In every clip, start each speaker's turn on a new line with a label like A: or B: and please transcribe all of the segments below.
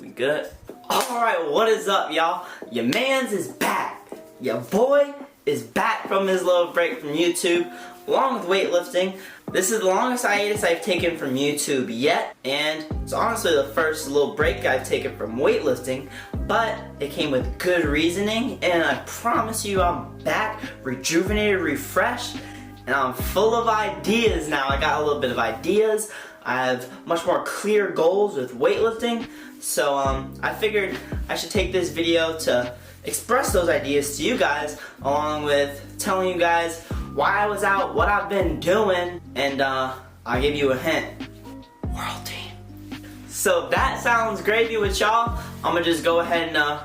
A: We good? Alright, what is up, y'all? Your mans is back. Your boy is back from his little break from YouTube, along with weightlifting. This is the longest hiatus I've taken from YouTube yet, and it's honestly the first little break I've taken from weightlifting, but it came with good reasoning, and I promise you I'm back, rejuvenated, refreshed, and I'm full of ideas now. I got a little bit of ideas. I have much more clear goals with weightlifting, so I figured I should take this video to express those ideas to you guys, along with telling you guys why I was out, what I've been doing, and I'll give you a hint. World team. So if that sounds gravy with y'all, I'm gonna just go ahead and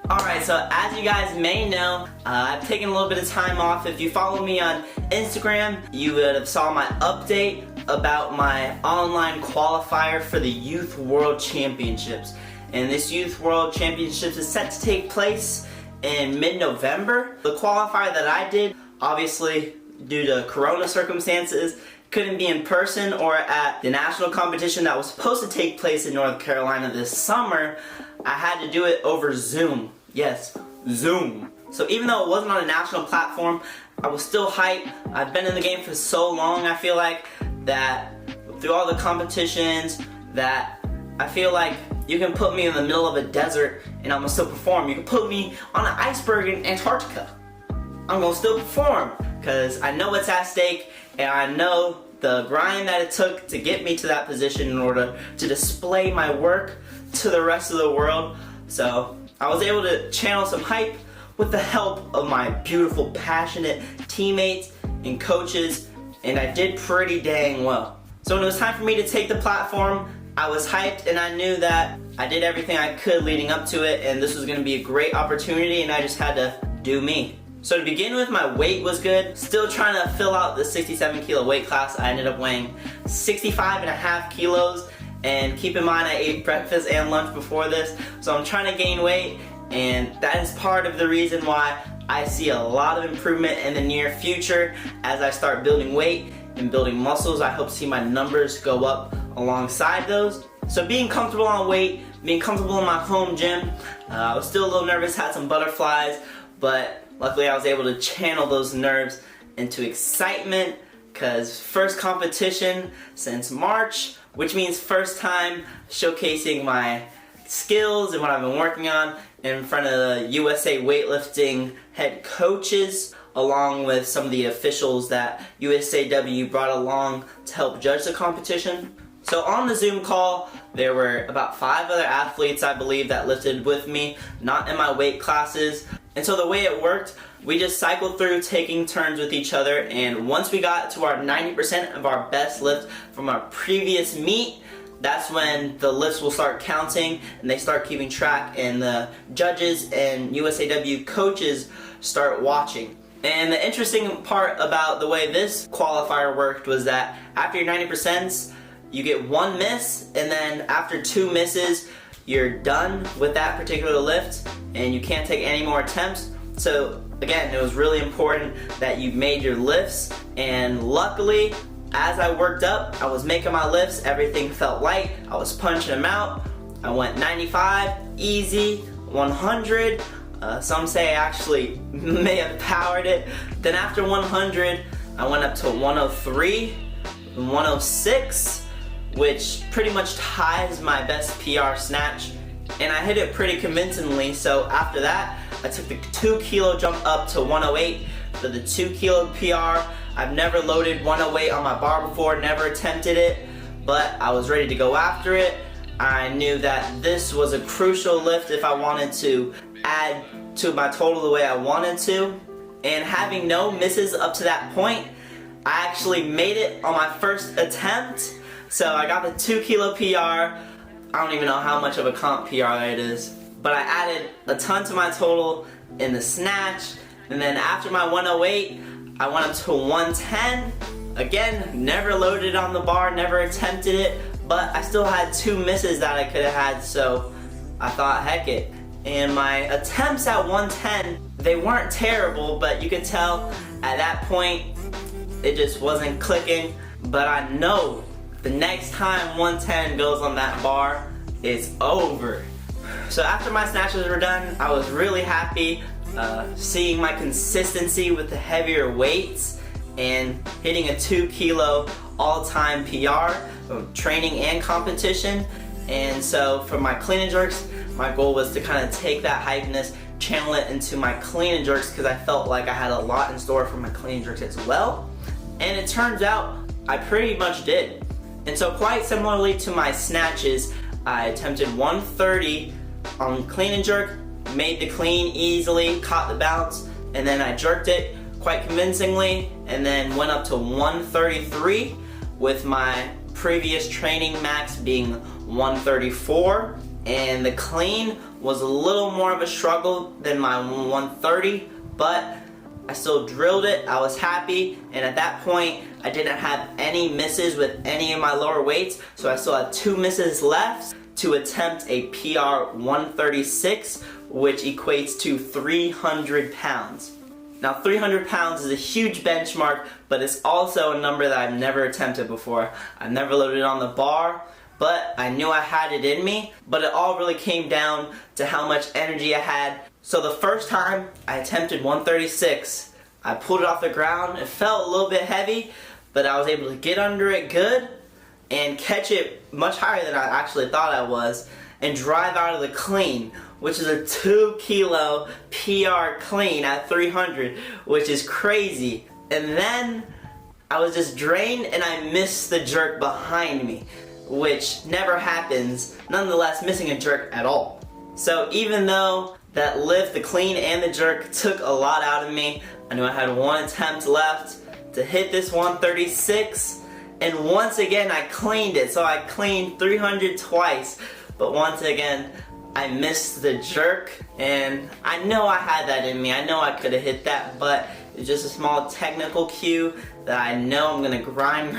A: Alright, so as you guys may know, I've taken a little bit of time off. If you follow me on Instagram, you would have saw my update about my online qualifier for the Youth World Championships. And this Youth World Championships is set to take place in mid-November. The qualifier that I did, obviously due to corona circumstances, couldn't be in person or at the national competition that was supposed to take place in North Carolina this summer. I had to do it over Zoom. Yes, Zoom. So even though it wasn't on a national platform, I was still hyped. I've been in the game for so long, I feel like, that through all the competitions, that I feel like you can put me in the middle of a desert and I'm gonna still perform. You can put me on an iceberg in Antarctica. I'm gonna still perform, because I know what's at stake, and I know the grind that it took to get me to that position in order to display my work to the rest of the world. So I was able to channel some hype with the help of my beautiful, passionate teammates and coaches, and I did pretty dang well. So when it was time for me to take the platform, I was hyped, and I knew that I did everything I could leading up to it, and this was going to be a great opportunity, and I just had to do me. So to begin with, my weight was good. Still trying to fill out the 67 kilo weight class. I ended up weighing 65.5 kilos. And keep in mind, I ate breakfast and lunch before this. So I'm trying to gain weight. And that is part of the reason why I see a lot of improvement in the near future. As I start building weight and building muscles, I hope to see my numbers go up alongside those. So being comfortable on weight, being comfortable in my home gym. I was still a little nervous, had some butterflies, but luckily I was able to channel those nerves into excitement, because first competition since March, which means first time showcasing my skills and what I've been working on in front of the USA Weightlifting head coaches, along with some of the officials that USAW brought along to help judge the competition. So on the Zoom call, there were about 5 other athletes, I believe, that lifted with me, not in my weight classes. And so the way it worked, we just cycled through taking turns with each other, and once we got to our 90% of our best lift from our previous meet, that's when the lifts will start counting and they start keeping track, and the judges and USAW coaches start watching. And the interesting part about the way this qualifier worked was that after your 90%, you get 1 miss, and then after 2 misses, you're done with that particular lift and you can't take any more attempts. So again, it was really important that you made your lifts, and luckily, as I worked up, I was making my lifts, everything felt light, I was punching them out. I went 95, easy, 100, some say I actually may have powered it. Then after 100, I went up to 103, 106, which pretty much ties my best PR snatch, and I hit it pretty convincingly. So after that, I took the 2 kilo jump up to 108 for the 2 kilo PR. I've never loaded 108 on my bar before, never attempted it, but I was ready to go after it. I knew that this was a crucial lift if I wanted to add to my total the way I wanted to. And having no misses up to that point, I actually made it on my first attempt. So I got the 2 kilo PR. I don't even know how much of a comp PR it is, but I added a ton to my total in the snatch, and then after my 108, I went up to 110. Again, never loaded on the bar, never attempted it, but I still had 2 misses that I could have had, so I thought, heck it. And my attempts at 110, they weren't terrible, but you could tell at that point it just wasn't clicking. But I know the next time 110 goes on that bar, it's over. So after my snatches were done, I was really happy seeing my consistency with the heavier weights and hitting a 2 kilo all-time PR of training and competition. And so for my clean and jerks, my goal was to kind of take that hypeness, channel it into my clean and jerks, because I felt like I had a lot in store for my clean and jerks as well. And it turns out I pretty much did. And so quite similarly to my snatches, I attempted 130 on clean and jerk, made the clean easily, caught the bounce, and then I jerked it quite convincingly, and then went up to 133 with my previous training max being 134. And the clean was a little more of a struggle than my 130, but I still drilled it. I was happy, and at that point I didn't have any misses with any of my lower weights, so I still had 2 misses left to attempt a PR 136, which equates to 300 pounds. Now 300 pounds is a huge benchmark, but it's also a number that I've never attempted before. I've never loaded on the bar, but I knew I had it in me, but it all really came down to how much energy I had. So the first time I attempted 136, I pulled it off the ground. It felt a little bit heavy, but I was able to get under it good and catch it much higher than I actually thought I was, and drive out of the clean, which is a 2 kilo PR clean at 300, which is crazy. And then I was just drained and I missed the jerk behind me, which never happens, nonetheless missing a jerk at all. So even though that lift, the clean and the jerk, took a lot out of me, I knew I had 1 attempt left to hit this 136, and once again I cleaned it. So I cleaned 300 twice, but once again I missed the jerk, and I know I had that in me. I know I could have hit that, but it's just a small technical cue that I know I'm gonna grind,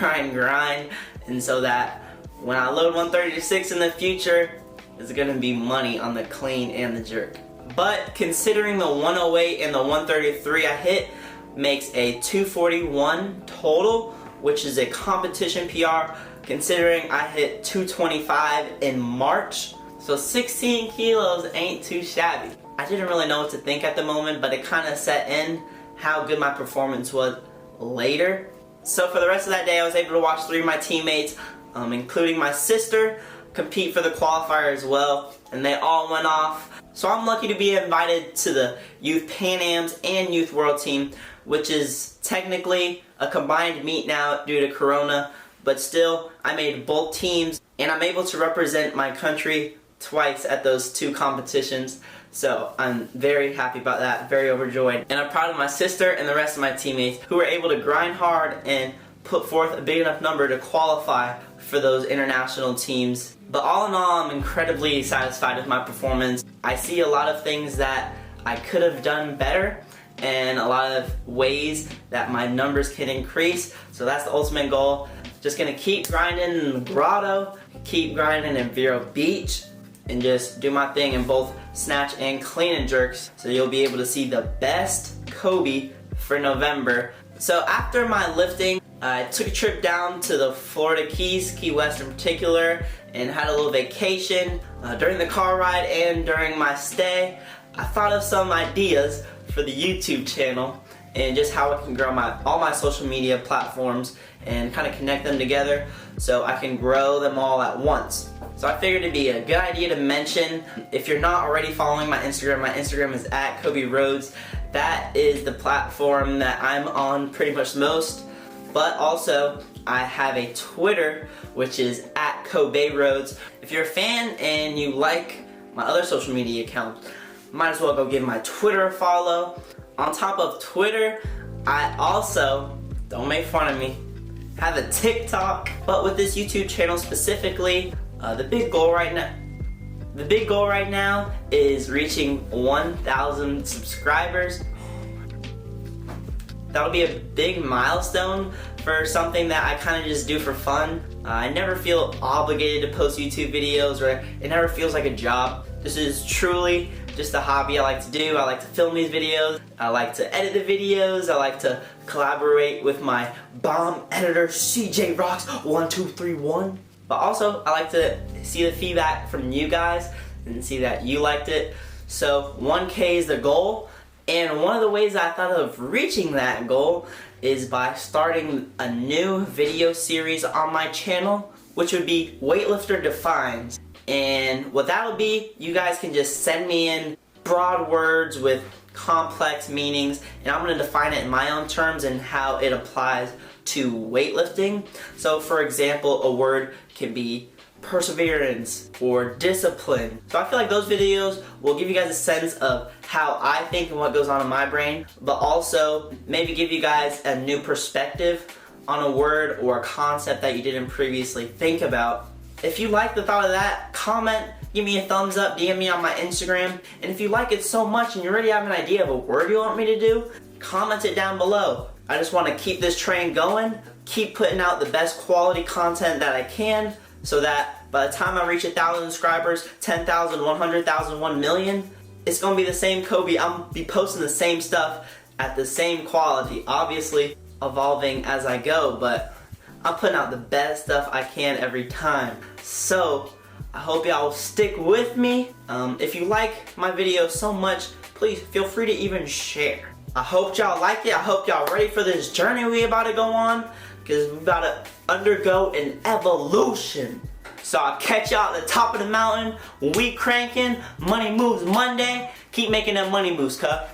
A: and so that when I load 136 in the future, it's gonna be money on the clean and the jerk. But considering the 108 and the 133 I hit makes a 241 total, which is a competition PR, considering I hit 225 in March. So 16 kilos ain't too shabby. I didn't really know what to think at the moment, but it kind of set in how good my performance was later. So for the rest of that day, I was able to watch 3 of my teammates, including my sister, compete for the qualifier as well, and they all went off. So I'm lucky to be invited to the Youth Pan Ams and Youth World Team, which is technically a combined meet now due to Corona, but still I made both teams, and I'm able to represent my country twice at those 2 competitions. So I'm very happy about that, very overjoyed. And I'm proud of my sister and the rest of my teammates who were able to grind hard and put forth a big enough number to qualify for those international teams. But all in all, I'm incredibly satisfied with my performance. I see a lot of things that I could have done better, and a lot of ways that my numbers can increase. So that's the ultimate goal. Just gonna keep grinding in the Grotto, keep grinding in Vero Beach, and just do my thing in both snatch and clean and jerks, so you'll be able to see the best Kobe for November. So after my lifting, I took a trip down to the Florida Keys, Key West in particular, and had a little vacation. During the car ride and during my stay, I thought of some ideas for the YouTube channel and just how I can grow all my social media platforms and kind of connect them together so I can grow them all at once. So I figured it'd be a good idea to mention, if you're not already following my Instagram is at Kobe Rhodes. That is the platform that I'm on pretty much most. But also, I have a Twitter, which is at Kobe Rhodes. If you're a fan and you like my other social media account, might as well go give my Twitter a follow. On top of Twitter, I also, don't make fun of me, have a TikTok. But with this YouTube channel specifically, the big goal right now is reaching 1,000 subscribers. that'll be a big milestone for something that I kind of just do for fun. I never feel obligated to post YouTube videos, or it never feels like a job. This is truly just a hobby I like to do. I like to film these videos. I like to edit the videos. I like to collaborate with my bomb editor, CJ Rocks 1231. But also, I like to see the feedback from you guys and see that you liked it. So 1K is the goal. And one of the ways I thought of reaching that goal is by starting a new video series on my channel, which would be Weightlifter Defines. And what that would be, you guys can just send me in broad words with complex meanings, and I'm going to define it in my own terms and how it applies to weightlifting. So for example, a word can be perseverance or discipline. So I feel like those videos will give you guys a sense of how I think and what goes on in my brain, but also maybe give you guys a new perspective on a word or a concept that you didn't previously think about. If you like the thought of that, comment, give me a thumbs up, DM me on my Instagram, and if you like it so much and you already have an idea of a word you want me to do, comment it down below. I just want to keep this train going, keep putting out the best quality content that I can, so that by the time I reach 1,000 subscribers, 10,000, 100,000, 1 million, it's going to be the same Kobe. I'm be posting the same stuff at the same quality, obviously evolving as I go, but I'm putting out the best stuff I can every time. So I hope y'all stick with me. If you like my videos so much, please feel free to even share. I hope y'all like it. I hope y'all ready for this journey we about to go on, because we about to undergo an evolution. So I'll catch y'all at the top of the mountain. We cranking. Money moves Monday. Keep making them money moves, cuh.